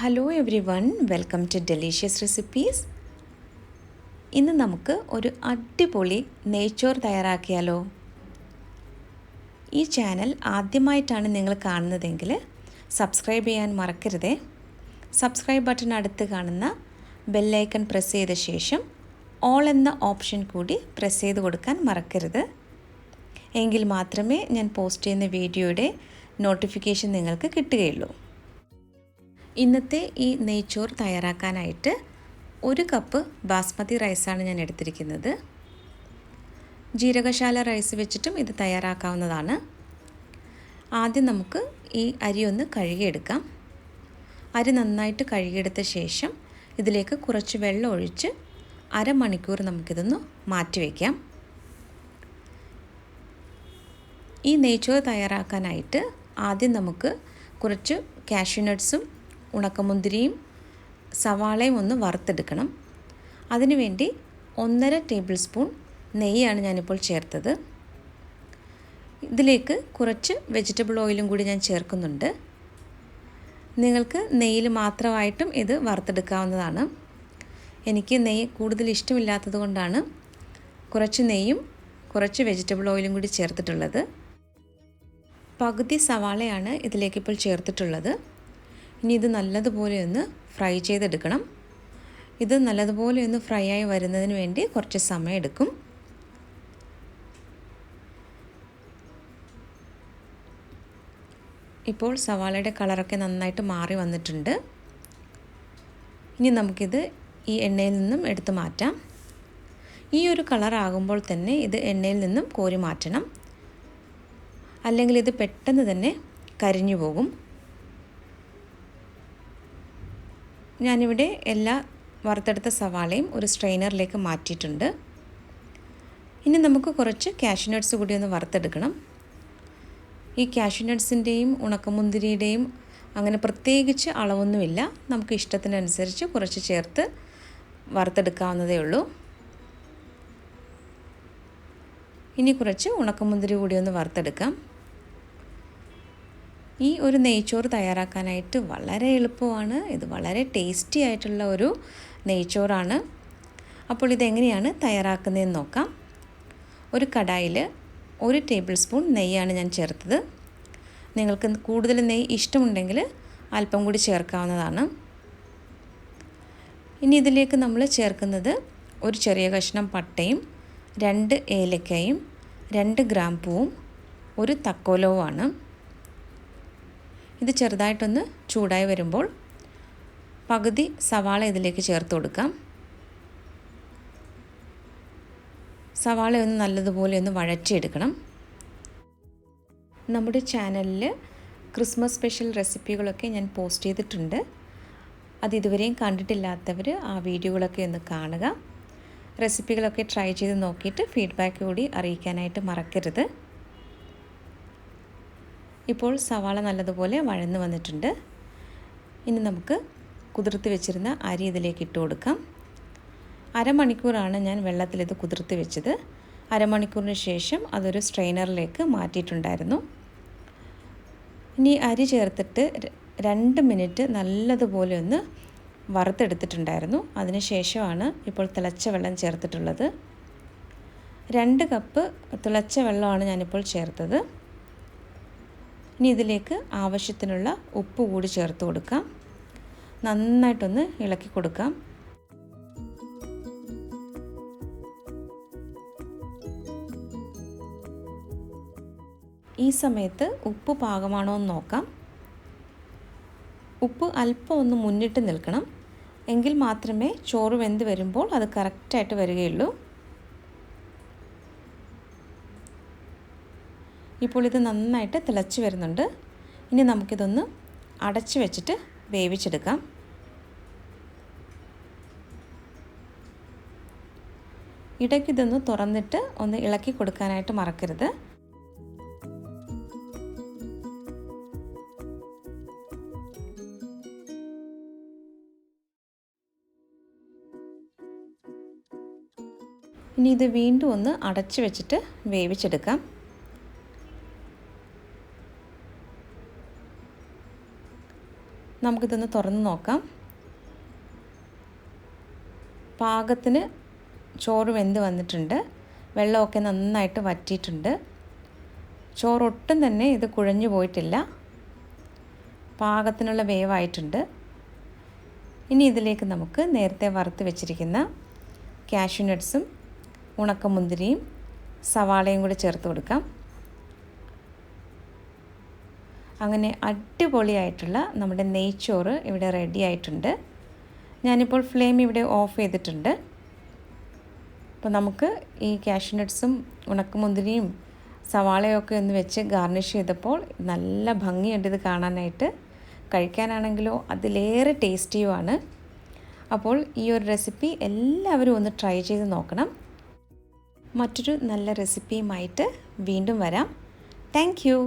Hello everyone, welcome to delicious recipes. ഇന്ന് നമുക്ക് ഒരു അടിപൊളി നെയ്ച്ചോറ് തയ്യാറാക്കിയാലോ? ഈ ചാനൽ ആദ്യമായിട്ടാണ് നിങ്ങൾ കാണുന്നതെങ്കിൽ സബ്സ്ക്രൈബ് ചെയ്യാൻ മറക്കരുതേ. സബ്സ്ക്രൈബ് ബട്ടൺ അടുത്ത് കാണുന്ന ബെല്ലൈക്കൺ പ്രസ് ചെയ്ത ശേഷം ഓൾ എന്ന ഓപ്ഷൻ കൂടി പ്രസ് ചെയ്ത് കൊടുക്കാൻ മറക്കരുത്. എങ്കിൽ മാത്രമേ ഞാൻ പോസ്റ്റ് ചെയ്യുന്ന വീഡിയോയുടെ നോട്ടിഫിക്കേഷൻ നിങ്ങൾക്ക് കിട്ടുകയുള്ളൂ. ഇന്നത്തെ ഈ നെയ്ച്ചോറ് തയ്യാറാക്കാനായിട്ട് 1 കപ്പ് ബാസ്മതി റൈസാണ് ഞാൻ എടുത്തിരിക്കുന്നത്. ജീരകശാല റൈസ് വെച്ചിട്ടും ഇത് തയ്യാറാക്കാവുന്നതാണ്. ആദ്യം നമുക്ക് ഈ അരി ഒന്ന് കഴുകിയെടുക്കാം. അരി നന്നായിട്ട് കഴുകിയെടുത്ത ശേഷം ഇതിലേക്ക് കുറച്ച് വെള്ളം ഒഴിച്ച് അരമണിക്കൂർ നമുക്കിതൊന്ന് മാറ്റി വയ്ക്കാം. ഈ നെയ്ച്ചോറ് തയ്യാറാക്കാനായിട്ട് ആദ്യം നമുക്ക് കുറച്ച് കാഷ്യൂ നട്ട്സും ഉണക്കമുന്തിരിയും സവാളയും ഒന്ന് വറുത്തെടുക്കണം. അതിനുവേണ്ടി 1.5 ടേബിൾ സ്പൂൺ നെയ്യാണ് ഞാനിപ്പോൾ ചേർത്തത്. ഇതിലേക്ക് കുറച്ച് വെജിറ്റബിൾ ഓയിലും കൂടി ഞാൻ ചേർക്കുന്നുണ്ട്. നിങ്ങൾക്ക് നെയ്യിൽ മാത്രമായിട്ടും ഇത് വറുത്തെടുക്കാവുന്നതാണ്. എനിക്ക് നെയ്യ് കൂടുതൽ ഇഷ്ടമില്ലാത്തത് കൊണ്ടാണ് കുറച്ച് നെയ്യും കുറച്ച് വെജിറ്റബിൾ ഓയിലും കൂടി ചേർത്തിട്ടുള്ളത്. പകുതി സവാളയാണ് ഇതിലേക്കിപ്പോൾ ചേർത്തിട്ടുള്ളത്. ഇനി ഇത് നല്ലതുപോലെ ഒന്ന് ഫ്രൈ ചെയ്തെടുക്കണം. ഇത് നല്ലതുപോലെ ഒന്ന് ഫ്രൈ ആയി വരുന്നതിന് വേണ്ടി കുറച്ച് സമയം എടുക്കും. ഇപ്പോൾ സവാളയുടെ കളറൊക്കെ നന്നായിട്ട് മാറി വന്നിട്ടുണ്ട്. ഇനി നമുക്കിത് ഈ എണ്ണയിൽ നിന്നും എടുത്തു മാറ്റാം. ഈ ഒരു കളറാകുമ്പോൾ തന്നെ ഇത് എണ്ണയിൽ നിന്നും കോരി മാറ്റണം, അല്ലെങ്കിൽ ഇത് പെട്ടെന്ന് തന്നെ കരിഞ്ഞു പോകും. ഞാനിവിടെ എല്ലാ വറുത്തെടുത്ത സവാളയും ഒരു സ്ട്രെയിനറിലേക്ക് മാറ്റിയിട്ടുണ്ട്. ഇനി നമുക്ക് കുറച്ച് കാഷ്യൂ നട്ട്സ് കൂടി ഒന്ന് വറുത്തെടുക്കണം. ഈ കാഷ്യൂ നട്ട്സിൻ്റെയും ഉണക്കമുന്തിരിയുടെയും അങ്ങനെ പ്രത്യേകിച്ച് അളവൊന്നുമില്ല. നമുക്ക് ഇഷ്ടത്തിനനുസരിച്ച് കുറച്ച് ചേർത്ത് വറുത്തെടുക്കാവുന്നതേ ഉള്ളൂ. ഇനി കുറച്ച് ഉണക്കമുന്തിരി കൂടി ഒന്ന് വറുത്തെടുക്കാം. ഈ ഒരു നെയ്ച്ചോറ് തയ്യാറാക്കാനായിട്ട് വളരെ എളുപ്പമാണ്. ഇത് വളരെ ടേസ്റ്റി ആയിട്ടുള്ള ഒരു നെയ്ച്ചോറാണ്. അപ്പോൾ ഇതെങ്ങനെയാണ് തയ്യാറാക്കുന്നതെന്ന് നോക്കാം. ഒരു കടായിൽ 1 ടേബിൾ സ്പൂൺ നെയ്യാണ് ഞാൻ ചേർത്തത്. നിങ്ങൾക്ക് കൂടുതൽ നെയ്യ് ഇഷ്ടമുണ്ടെങ്കിൽ അല്പം കൂടി ചേർക്കാവുന്നതാണ്. ഇനി ഇതിലേക്ക് നമ്മൾ ചേർക്കുന്നത് ഒരു ചെറിയ കഷ്ണം പട്ടയും 2 ഏലക്കയും 2 ഗ്രാമ്പൂവും 1 തക്കോലവുമാണ്. ഇത് ചെറുതായിട്ടൊന്ന് ചൂടായി വരുമ്പോൾ പകുതി സവാള ഇതിലേക്ക് ചേർത്ത് കൊടുക്കാം. സവാള ഒന്ന് നല്ലതുപോലെ ഒന്ന് വഴറ്റിയെടുക്കണം. നമ്മുടെ ചാനലിൽ ക്രിസ്മസ് സ്പെഷ്യൽ റെസിപ്പികളൊക്കെ ഞാൻ പോസ്റ്റ് ചെയ്തിട്ടുണ്ട്. അത് ഇതുവരെയും കണ്ടിട്ടില്ലാത്തവർ ആ വീഡിയോകളൊക്കെ ഒന്ന് കാണുക. റെസിപ്പികളൊക്കെ ട്രൈ ചെയ്ത് നോക്കിയിട്ട് ഫീഡ്ബാക്ക് കൂടി അറിയിക്കാനായിട്ട് മറക്കരുത്. ഇപ്പോൾ സവാള നല്ലതുപോലെ വഴന്ന് വന്നിട്ടുണ്ട്. ഇനി നമുക്ക് കുതിർത്ത് വെച്ചിരുന്ന അരി ഇതിലേക്ക് ഇട്ട് കൊടുക്കാം. അരമണിക്കൂറാണ് ഞാൻ വെള്ളത്തിലിത് കുതിർത്ത് വെച്ചത്. അരമണിക്കൂറിന് ശേഷം അതൊരു സ്ട്രെയിനറിലേക്ക് മാറ്റിയിട്ടുണ്ടായിരുന്നു. ഇനി അരി ചേർത്തിട്ട് 2 മിനിറ്റ് നല്ലതുപോലെ ഒന്ന് വറുത്തെടുത്തിട്ടുണ്ടായിരുന്നു. അതിന് ശേഷമാണ് ഇപ്പോൾ തിളച്ച വെള്ളം ചേർത്തിട്ടുള്ളത്. 2 കപ്പ് തിളച്ച വെള്ളമാണ് ഞാനിപ്പോൾ ചേർത്തത്. ഇനി ഇതിലേക്ക് ആവശ്യത്തിനുള്ള ഉപ്പ് കൂടി ചേർത്ത് കൊടുക്കാം. നന്നായിട്ടൊന്ന് ഇളക്കി കൊടുക്കാം. ഈ സമയത്ത് ഉപ്പ് പാകമാണോ എന്ന് നോക്കാം. ഉപ്പ് അല്പം ഒന്ന് മുന്നിട്ട് നിൽക്കണം. എങ്കിൽ മാത്രമേ ചോറ് വെന്ത് വരുമ്പോൾ അത് കറക്റ്റായിട്ട് വരികയുള്ളൂ. ഇപ്പോൾ ഇത് നന്നായിട്ട് തിളച്ച് വരുന്നുണ്ട്. ഇനി നമുക്കിതൊന്ന് അടച്ച് വെച്ചിട്ട് വേവിച്ചെടുക്കാം. ഇടയ്ക്കിതൊന്ന് തുറന്നിട്ട് ഒന്ന് ഇളക്കി കൊടുക്കാനായിട്ട് മറക്കരുത്. ഇനി ഇത് വീണ്ടും ഒന്ന് അടച്ച് വെച്ചിട്ട് വേവിച്ചെടുക്കാം. നമുക്കിതൊന്ന് തുറന്ന് നോക്കാം. പാകത്തിന് ചോറ് വെന്ത് വന്നിട്ടുണ്ട്. വെള്ളമൊക്കെ നന്നായിട്ട് വറ്റിയിട്ടുണ്ട്. ചോറൊട്ടും തന്നെ ഇത് കുഴഞ്ഞു പോയിട്ടില്ല. പാകത്തിനുള്ള വേവായിട്ടുണ്ട്. ഇനി ഇതിലേക്ക് നമുക്ക് നേരത്തെ വറുത്ത് വെച്ചിരിക്കുന്ന കാഷ്യൂ നട്ട്സും ഉണക്കമുന്തിരിയും സവാളയും കൂടി ചേർത്ത് കൊടുക്കാം. അങ്ങനെ അടിപൊളിയായിട്ടുള്ള നമ്മുടെ നെയ്ച്ചോറ് ഇവിടെ റെഡി ആയിട്ടുണ്ട്. ഞാനിപ്പോൾ ഫ്ലെയിം ഇവിടെ ഓഫ് ചെയ്തിട്ടുണ്ട്. അപ്പോൾ നമുക്ക് ഈ കാഷ്യൂ നട്ട്സും ഉണക്കമുന്തിരിയും സവാളയൊക്കെ ഒന്ന് വെച്ച് ഗാർണിഷ് ചെയ്തപ്പോൾ നല്ല ഭംഗിയുണ്ട് ഇത് കാണാനായിട്ട്. കഴിക്കാനാണെങ്കിലോ അതിലേറെ ടേസ്റ്റിയുമാണ്. അപ്പോൾ ഈ ഒരു റെസിപ്പി എല്ലാവരും ഒന്ന് ട്രൈ ചെയ്ത് നോക്കണം. മറ്റൊരു നല്ല റെസിപ്പിയുമായിട്ട് വീണ്ടും വരാം. Thank you.